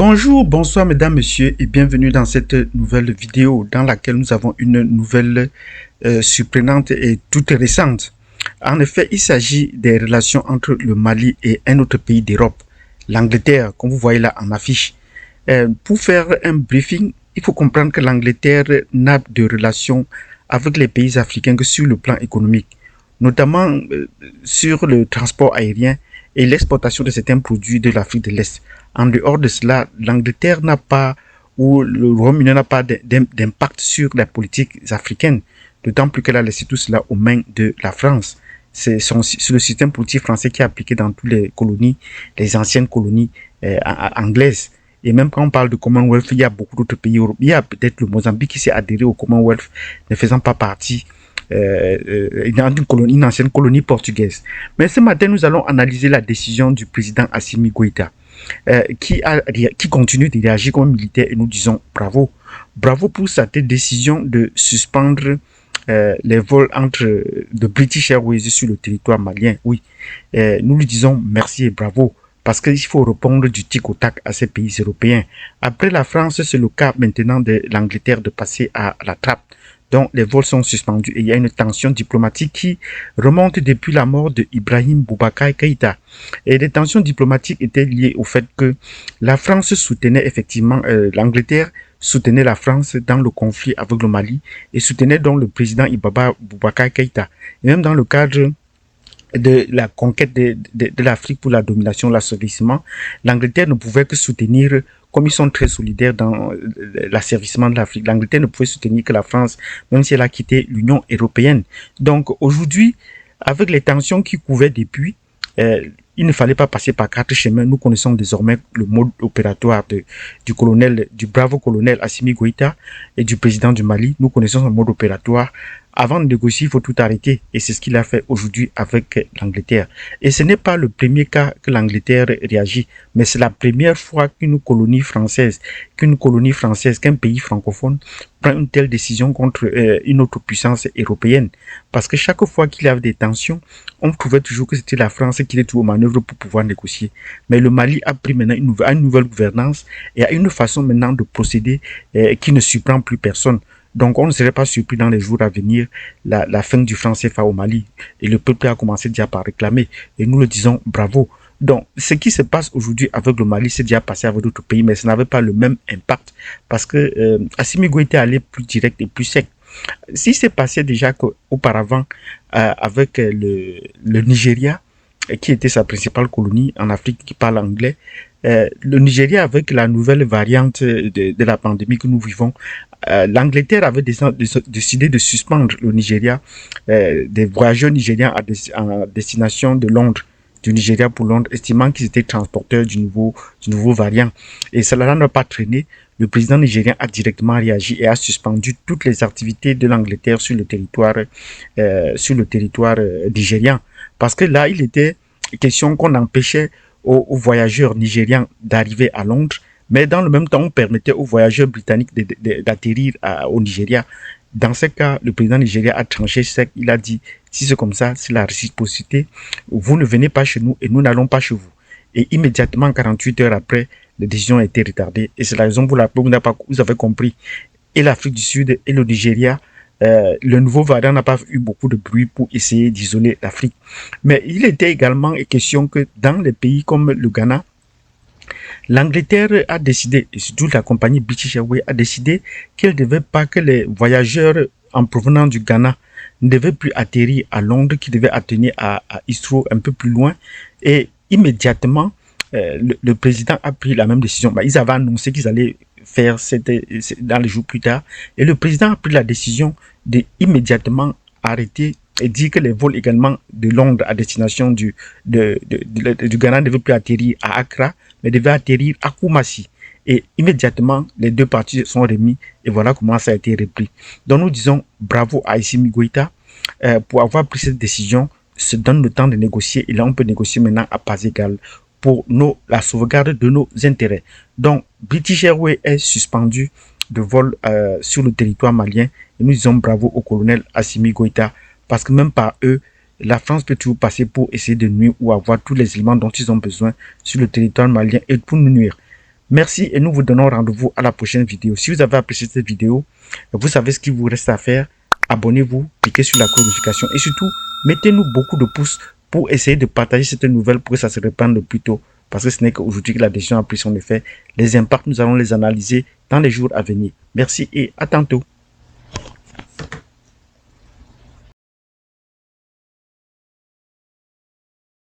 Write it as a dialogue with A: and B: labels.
A: Bonjour, bonsoir mesdames, messieurs et bienvenue dans cette nouvelle vidéo dans laquelle nous avons une nouvelle surprenante et toute récente. En effet, il s'agit des relations entre le Mali et un autre pays d'Europe, l'Angleterre, comme vous voyez là en affiche. Pour faire un briefing, il faut comprendre que l'Angleterre n'a de relations avec les pays africains que sur le plan économique, notamment sur le transport aérien et l'exportation de certains produits de l'Afrique de l'Est. En dehors de cela, l'Angleterre n'a pas, ou le Royaume-Uni n'a pas d'impact sur les politiques africaines, d'autant plus qu'elle a laissé tout cela aux mains de la France. C'est le système politique français qui est appliqué dans toutes les colonies, les anciennes colonies anglaises. Et même quand on parle de Commonwealth, il y a beaucoup d'autres pays européens. Il y a peut-être le Mozambique qui s'est adhéré au Commonwealth, ne faisant pas partie une ancienne colonie portugaise. Mais ce matin, nous allons analyser la décision du président Assimi Goïta, qui continue de réagir comme militaire, et nous disons bravo. Bravo pour cette décision de suspendre les vols de British Airways sur le territoire malien. Oui, nous lui disons merci et bravo, parce qu'il faut répondre du tic au tac à ces pays européens. Après la France, c'est le cas maintenant de l'Angleterre de passer à la trappe. Donc, les vols sont suspendus et il y a une tension diplomatique qui remonte depuis la mort de Ibrahim Boubacar Keïta. Et les tensions diplomatiques étaient liées au fait que la France soutenait effectivement, l'Angleterre soutenait la France dans le conflit avec le Mali et soutenait donc le président Ibrahim Boubacar Keïta. Et même dans le cadre de la conquête de l'Afrique pour la domination, l'asservissement, l'Angleterre ne pouvait que soutenir, comme ils sont très solidaires dans l'asservissement de l'Afrique, l'Angleterre ne pouvait soutenir que la France, même si elle a quitté l'Union européenne. Donc aujourd'hui, avec les tensions qui couvaient depuis, il ne fallait pas passer par quatre chemins. Nous connaissons désormais le mode opératoire du bravo colonel Assimi Goïta et du président du Mali. Nous connaissons son mode opératoire. Avant de négocier, il faut tout arrêter. Et c'est ce qu'il a fait aujourd'hui avec l'Angleterre. Et ce n'est pas le premier cas que l'Angleterre réagit, mais c'est la première fois qu'un pays francophone prend une telle décision contre une autre puissance européenne. Parce que chaque fois qu'il y avait des tensions, on trouvait toujours que c'était la France qui était aux manœuvres pour pouvoir négocier. Mais le Mali a pris maintenant une nouvelle gouvernance et a une façon maintenant de procéder qui ne surprend plus personne. Donc, on ne serait pas surpris dans les jours à venir la fin du franc CFA au Mali. Et le peuple a commencé déjà par réclamer. Et nous le disons bravo. Donc, ce qui se passe aujourd'hui avec le Mali, c'est déjà passé avec d'autres pays, mais ça n'avait pas le même impact parce que Assimi Goïta allait plus direct et plus sec. Si c'est passé déjà qu'auparavant avec le Nigeria, qui était sa principale colonie en Afrique qui parle anglais, le Nigeria avec la nouvelle variante de la pandémie que nous vivons, l'Angleterre avait décidé de suspendre le Nigeria, des voyageurs nigériens en destination de Londres, du Nigeria pour Londres, estimant qu'ils étaient transporteurs du nouveau variant. Et cela n'a pas traîné. Le président nigérien a directement réagi et a suspendu toutes les activités de l'Angleterre sur le territoire nigérian. Parce que là, il était question qu'on empêchait aux voyageurs nigérians d'arriver à Londres, mais dans le même temps, on permettait aux voyageurs britanniques d'atterrir au Nigeria. Dans ce cas, le président nigérien a tranché sec. Il a dit, si c'est comme ça, c'est la réciprocité. Vous ne venez pas chez nous et nous n'allons pas chez vous. Et immédiatement, 48 heures après, la décision a été retardée. Et c'est la raison pour laquelle vous avez compris. Et l'Afrique du Sud et le Nigeria, le nouveau variant n'a pas eu beaucoup de bruit pour essayer d'isoler l'Afrique. Mais il était également question que dans les pays comme le Ghana, l'Angleterre a décidé, et surtout la compagnie British Airways a décidé qu'elle ne devait pas que les voyageurs en provenant du Ghana ne devaient plus atterrir à Londres, qu'ils devaient atterrir à Heathrow un peu plus loin. Et immédiatement, le président a pris la même décision. Ils avaient annoncé qu'ils allaient faire dans les jours plus tard. Et le président a pris la décision d'immédiatement arrêter et dire que les vols également de Londres à destination du Ghana ne devaient plus atterrir à Accra, mais devaient atterrir à Koumassi. Et immédiatement, les deux parties sont remis et voilà comment ça a été repris. Donc nous disons bravo à Assimi Goïta pour avoir pris cette décision, se donne le temps de négocier et là on peut négocier maintenant à pas égale pour la sauvegarde de nos intérêts. Donc British Airways est suspendu de vol sur le territoire malien et nous disons bravo au colonel Assimi Goïta parce que même par eux, la France peut toujours passer pour essayer de nuire ou avoir tous les éléments dont ils ont besoin sur le territoire malien et pour nous nuire. Merci et nous vous donnons rendez-vous à la prochaine vidéo. Si vous avez apprécié cette vidéo, vous savez ce qu'il vous reste à faire. Abonnez-vous, cliquez sur la cloche de notification et surtout, mettez-nous beaucoup de pouces pour essayer de partager cette nouvelle pour que ça se répande le plus tôt. Parce que ce n'est qu'aujourd'hui que la décision a pris son effet. Les impacts, nous allons les analyser dans les jours à venir. Merci et à tantôt.